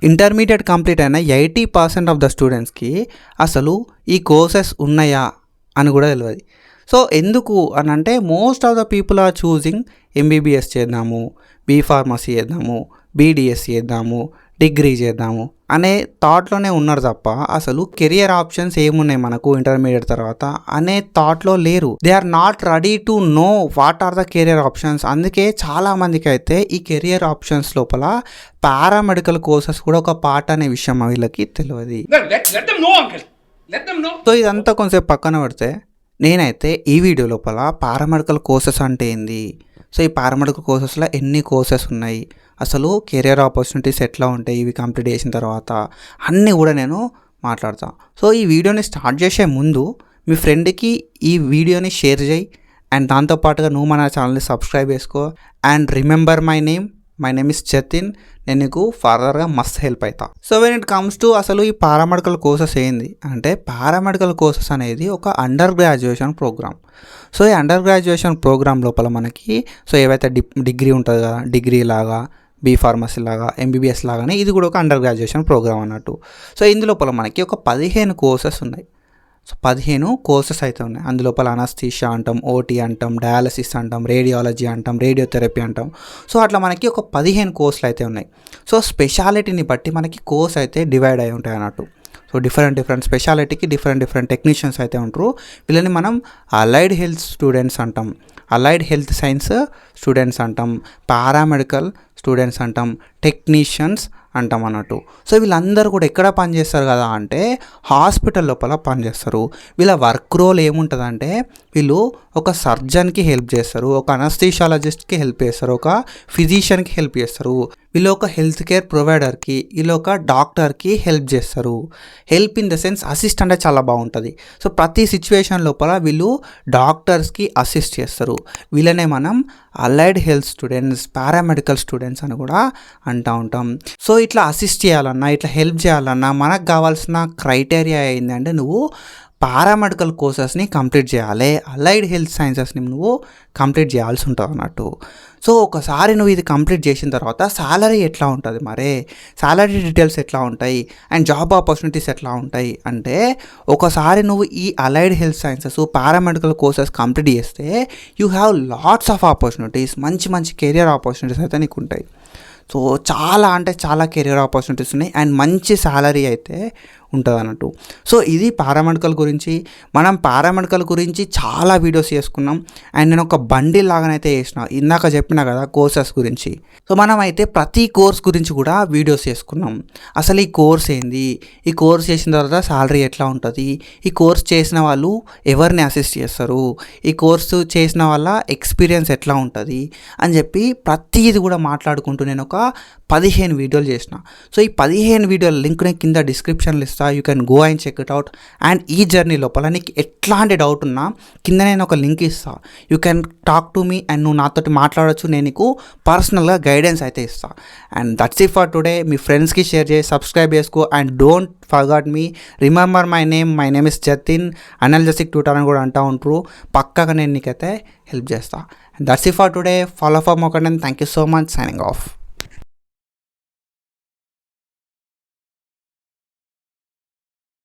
Intermediate complete అయిన 80% of the స్టూడెంట్స్కి అసలు ఈ కోర్సెస్ ఉన్నాయా అని కూడా తెలియదు. సో ఎందుకు అని అంటే most of the people are choosing MBBS చేద్దాము, బీ ఫార్మసీ చేద్దాము, బీడిఎస్ చేద్దాము, డిగ్రీ చేద్దాము అనే థాట్లోనే ఉన్నారు తప్ప అసలు కెరియర్ ఆప్షన్స్ ఏమున్నాయి మనకు ఇంటర్మీడియట్ తర్వాత అనే థాట్లో లేరు. They are not ready to know what are the career options. అందుకే చాలామందికి అయితే ఈ కెరియర్ ఆప్షన్స్ లోపల పారామెడికల్ కోర్సెస్ కూడా ఒక పార్ట్ అనే విషయం వీళ్ళకి తెలియదు. సో ఇదంతా కొంచెం పక్కన పెడితే నేనైతే ఈ వీడియో లోపల పారామెడికల్ కోర్సెస్ అంటే ఏంది, సో ఈ పారామెడికల్ కోర్సెస్లో ఎన్ని కోర్సెస్ ఉన్నాయి, అసలు కెరియర్ ఆపర్చునిటీస్ ఎట్లా ఉంటాయి ఇవి కంప్లీట్ చేసిన తర్వాత అన్నీ కూడా నేను మాట్లాడతాను. సో ఈ వీడియోని స్టార్ట్ చేసే ముందు మీ ఫ్రెండ్కి ఈ వీడియోని షేర్ చేయి అండ్ దాంతోపాటుగా నువ్వు మన ఛానల్ని సబ్స్క్రైబ్ చేసుకో and remember my name is Jatin. నేను నీకు ఫర్దర్గా మస్త్ హెల్ప్ అవుతా. So when it comes to అసలు ఈ పారామెడికల్ కోర్సెస్ ఏంది అంటే పారామెడికల్ కోర్సెస్ అనేది ఒక అండర్ గ్రాడ్యుయేషన్ ప్రోగ్రామ్. సో ఈ అండర్ గ్రాడ్యుయేషన్ ప్రోగ్రామ్ లోపల మనకి సో ఏవైతే డిగ్రీ ఉంటుంది కదా, డిగ్రీ లాగా బీ ఫార్మసీ లాగా ఎంబీబీఎస్ లాగానే ఇది కూడా ఒక అండర్ గ్రాడ్యుయేషన్ ప్రోగ్రామ్ అన్నట్టు. సో ఇందులోపల మనకి ఒక 15 కోర్సెస్ ఉన్నాయి. సో 15 కోర్సెస్ అయితే ఉన్నాయి. అందులోపల అనస్థీషియా అంటాం, ఓటీ అంటాం, డయాలసిస్ అంటాం, రేడియాలజీ అంటాం, రేడియోథెరపీ అంటాం. సో అట్లా మనకి ఒక 15 కోర్సులు అయితే ఉన్నాయి. సో స్పెషాలిటీని బట్టి మనకి కోర్స్ అయితే డివైడ్ అయి ఉంటాయి అన్నట్టు. సో డిఫరెంట్ స్పెషాలిటీకి డిఫరెంట్ టెక్నీషియన్స్ అయితే ఉంటారు. వీళ్ళని మనం అలైడ్ హెల్త్ స్టూడెంట్స్ అంటాం, అలైడ్ హెల్త్ సైన్స్ స్టూడెంట్స్ అంటాం, పారామెడికల్ స్టూడెంట్స్ అంటాం, టెక్నీషియన్స్ అంటాం అన్నట్టు. సో వీళ్ళందరూ కూడా ఎక్కడ పనిచేస్తారు కదా అంటే హాస్పిటల్ లోపల పనిచేస్తారు. వీళ్ళ వర్క్ రోల్ ఏముంటుందంటే వీళ్ళు ఒక సర్జన్కి హెల్ప్ చేస్తారు, ఒక అనస్థీషియాలజిస్ట్కి హెల్ప్ చేస్తారు, ఒక ఫిజిషియన్కి హెల్ప్ చేస్తారు, వీళ్ళు ఒక హెల్త్ కేర్ ప్రొవైడర్కి, వీళ్ళు ఒక డాక్టర్కి హెల్ప్ చేస్తారు. Help in the sense assist అంటే చాలా బాగుంటుంది. సో ప్రతి సిచ్యువేషన్ లోపల వీళ్ళు డాక్టర్స్కి అసిస్ట్ చేస్తారు. వీళ్ళనే మనం allied health students, paramedical students అని కూడా అంటూ ఉంటాం. సో ఇట్లా అసిస్ట్ చేయాలన్నా, ఇట్లా హెల్ప్ చేయాలన్నా మనకు కావాల్సిన క్రైటీరియా ఏంటంటే నువ్వు పారామెడికల్ కోర్సెస్ని కంప్లీట్ చేయాలి, అలైడ్ హెల్త్ సైన్సెస్ని నువ్వు కంప్లీట్ చేయాల్సి ఉంటుంది అన్నట్టు. సో ఒకసారి నువ్వు ఇది కంప్లీట్ చేసిన తర్వాత శాలరీ ఎట్లా ఉంటుంది, మరే శాలరీ డీటెయిల్స్ ఎట్లా ఉంటాయి అండ్ జాబ్ ఆపర్చునిటీస్ ఎట్లా ఉంటాయి అంటే ఒకసారి నువ్వు ఈ allied health sciences paramedical courses complete చేస్తే you have lots of opportunities, మంచి కెరియర్ ఆపర్చునిటీస్ అయితే నీకు ఉంటాయి. సో చాలా అంటే చాలా కెరియర్ ఆపర్చునిటీస్ ఉన్నాయి అండ్ మంచి శాలరీ అయితే ఉంటుంది అన్నట్టు. సో ఇది పారామెడికల్ గురించి. మనం పారామెడికల్ గురించి చాలా వీడియోస్ చేసుకున్నాం అండ్ నేను ఒక బండిల్ లాగానైతే చేసిన, ఇందాక చెప్పిన కదా కోర్సెస్ గురించి. సో మనం అయితే ప్రతి కోర్స్ గురించి కూడా వీడియోస్ చేసుకున్నాం. అసలు ఈ కోర్స్ ఏంది, ఈ కోర్స్ చేసిన తర్వాత శాలరీ ఎట్లా ఉంటుంది, ఈ కోర్స్ చేసిన వాళ్ళు ఎవరిని అసిస్ట్ చేస్తారు, ఈ కోర్సు చేసిన వాళ్ళ ఎక్స్పీరియన్స్ ఎట్లా ఉంటుంది అని చెప్పి ప్రతిది కూడా మాట్లాడుకుంటూ నేను ఒక 15 వీడియోలు చేసిన. సో ఈ 15 వీడియోల లింక్ నేను కింద డిస్క్రిప్షన్లో ఇస్తాను. You can go and check it out. And ఈ జర్నీ లోపల నీకు ఎట్లాంటి డౌట్ ఉన్నా కింద నేను ఒక లింక్ ఇస్తాను. You can talk to me and నువ్వు నాతోటి మాట్లాడవచ్చు. నేను నీకు పర్సనల్గా గైడెన్స్ అయితే ఇస్తాను. And that's it for today. మీ ఫ్రెండ్స్కి షేర్ చేసి సబ్స్క్రైబ్ చేసుకో and don't forget me. Remember my name is Jatin. Analytic tutor అని కూడా అంటూ ఉంటారు. పక్కగా నేను నీకైతే హెల్ప్ చేస్తాను. That's it for today. Follow for more content. Thank you so much. Signing of.